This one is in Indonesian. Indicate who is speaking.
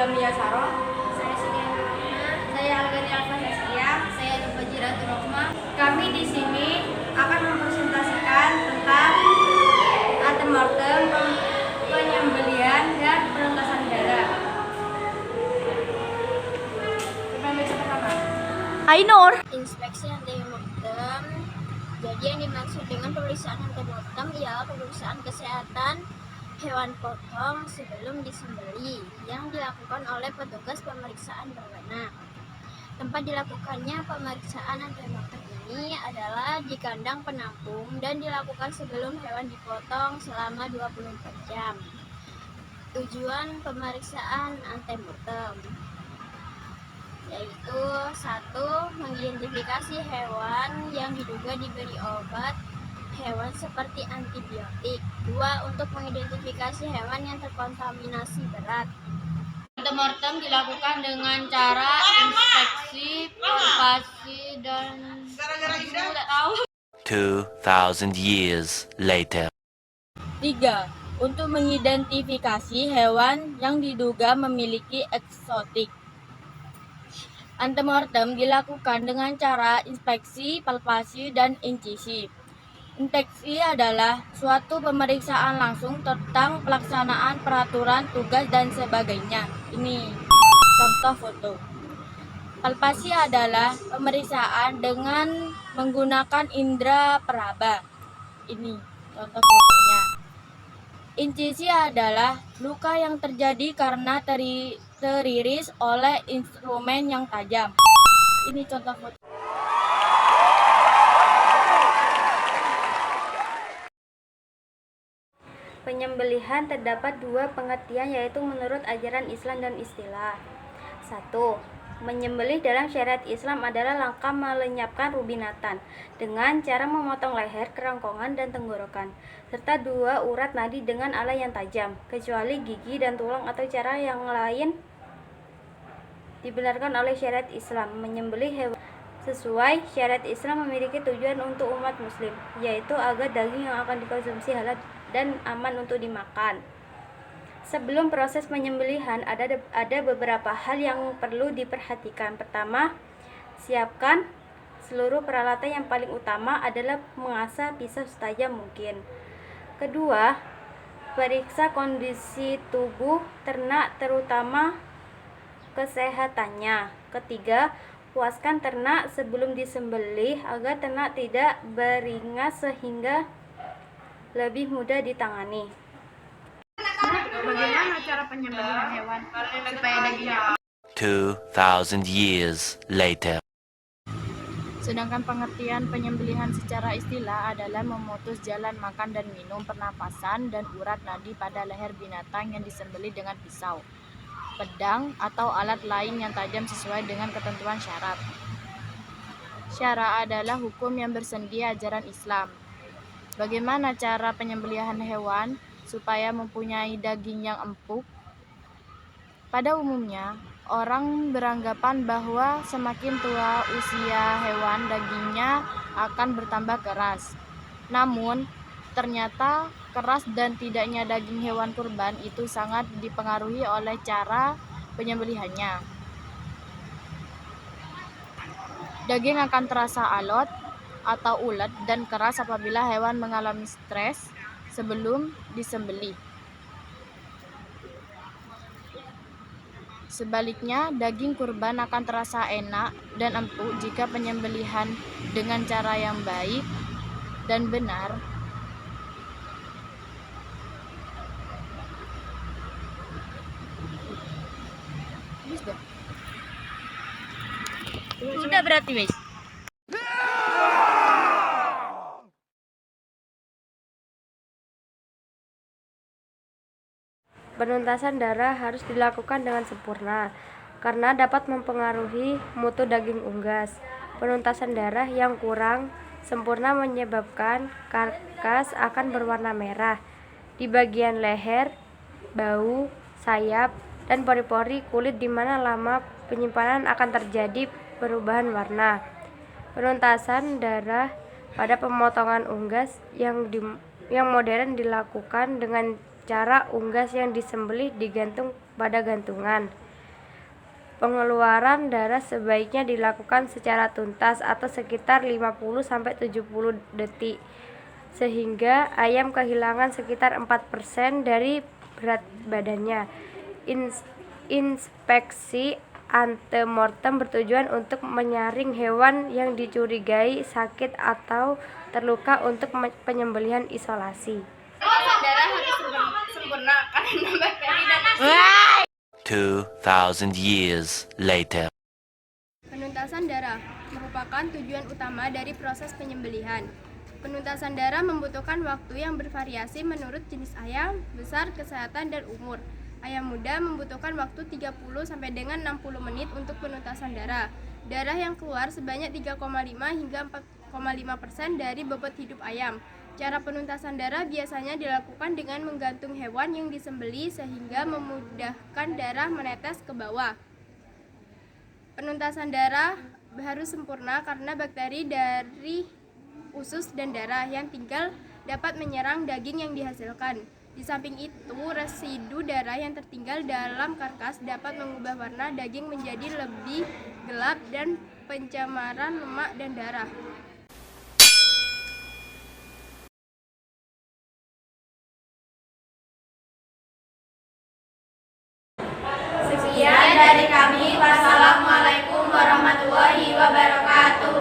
Speaker 1: Lamia Saro.
Speaker 2: Saya Sidia Nurahma.
Speaker 1: Saya Algani Alfasya.
Speaker 2: Saya Nufajira Turahma.
Speaker 1: Kami di sini akan mempresentasikan tentang antemortem, penyembelihan dan penuntasan darah. Pemeriksaan pertama.
Speaker 3: Ainur.
Speaker 2: Inspeksi antemortem. Jadi yang dimaksud dengan pemeriksaan antemortem ialah pemeriksaan kesehatan hewan potong sebelum disembelih yang dilakukan oleh petugas pemeriksaan berwenang. Tempat dilakukannya pemeriksaan antemortem ini adalah di kandang penampung dan dilakukan sebelum hewan dipotong selama 24 jam. Tujuan pemeriksaan antemortem yaitu 1. Mengidentifikasi hewan yang diduga diberi obat hewan seperti antibiotik. 2. Untuk mengidentifikasi hewan yang terkontaminasi berat.
Speaker 1: Antemortem dilakukan dengan cara inspeksi, palpasi, dan tidak tahu.
Speaker 4: 2,000 years later.
Speaker 3: 3. Untuk mengidentifikasi hewan yang diduga memiliki eksotik. Antemortem dilakukan dengan cara inspeksi, palpasi, dan insisi. Inspeksi adalah suatu pemeriksaan langsung tentang pelaksanaan peraturan tugas dan sebagainya. Ini contoh foto. Palpasi adalah pemeriksaan dengan menggunakan indera peraba. Ini contoh fotonya. Insisi adalah luka yang terjadi karena teriris oleh instrumen yang tajam. Ini contoh foto.
Speaker 1: Penyembelihan terdapat dua pengertian, yaitu menurut ajaran Islam dan istilah. 1. Menyembelih dalam syariat Islam adalah langkah melenyapkan ruh binatang dengan cara memotong leher, kerongkongan, dan tenggorokan, serta 2 urat nadi dengan alat yang tajam, kecuali gigi dan tulang atau cara yang lain dibenarkan oleh syariat Islam. Menyembelih hewan sesuai syariat Islam memiliki tujuan untuk umat muslim, yaitu agar daging yang akan dikonsumsi halal dan aman untuk dimakan. Sebelum proses penyembelihan ada beberapa hal yang perlu diperhatikan. Pertama, siapkan seluruh peralatan. Yang paling utama adalah mengasah pisau setajam mungkin. Kedua, periksa kondisi tubuh ternak terutama kesehatannya. Ketiga, puaskan ternak sebelum disembelih agar ternak tidak beringas sehingga lebih mudah ditangani.
Speaker 5: Bagaimana cara penyembelihan hewan supaya dagingnya
Speaker 4: 2,000 years later.
Speaker 5: Sedangkan pengertian penyembelihan secara istilah adalah memutus jalan makan dan minum, pernapasan, dan urat nadi pada leher binatang yang disembelih dengan pisau, pedang, atau alat lain yang tajam sesuai dengan ketentuan syarat. Syara adalah hukum yang bersendi ajaran Islam. Bagaimana cara penyembelihan hewan supaya mempunyai daging yang empuk? Pada umumnya, orang beranggapan bahwa semakin tua usia hewan, dagingnya akan bertambah keras. Namun, ternyata keras dan tidaknya daging hewan kurban itu sangat dipengaruhi oleh cara penyembelihannya. Daging akan terasa alot atau ulet dan keras apabila hewan mengalami stres sebelum disembelih. Sebaliknya, daging kurban akan terasa enak dan empuk jika penyembelihan dengan cara yang baik dan benar.
Speaker 3: Sudah berarti wes.
Speaker 1: Penuntasan darah harus dilakukan dengan sempurna karena dapat mempengaruhi mutu daging unggas. Penuntasan darah yang kurang sempurna menyebabkan karkas akan berwarna merah di bagian leher, bahu, sayap, dan pori-pori kulit, di mana lama penyimpanan akan terjadi perubahan warna. Penuntasan darah pada pemotongan unggas yang modern dilakukan dengan cara unggas yang disembelih digantung pada gantungan. Pengeluaran darah sebaiknya dilakukan secara tuntas atau sekitar 50-70 detik, sehingga ayam kehilangan sekitar 4% dari berat badannya. Inspeksi antemortem bertujuan untuk menyaring hewan yang dicurigai sakit atau terluka untuk penyembelihan isolasi.
Speaker 2: Darah harus sempurna karena bakteri dan
Speaker 4: 2,000 years later.
Speaker 1: Penuntasan darah merupakan tujuan utama dari proses penyembelihan. Penuntasan darah membutuhkan waktu yang bervariasi menurut jenis ayam, besar, kesehatan, dan umur. Ayam muda membutuhkan waktu 30 sampai dengan 60 menit untuk penuntasan darah. Darah yang keluar sebanyak 3,5 hingga 4,5% dari bobot hidup ayam. Cara penuntasan darah biasanya dilakukan dengan menggantung hewan yang disembeli sehingga memudahkan darah menetes ke bawah. Penuntasan darah harus sempurna karena bakteri dari usus dan darah yang tinggal dapat menyerang daging yang dihasilkan. Di samping itu, residu darah yang tertinggal dalam karkas dapat mengubah warna daging menjadi lebih gelap dan pencemaran lemak dan darah. Sekian dari kami. Wassalamualaikum warahmatullahi wabarakatuh.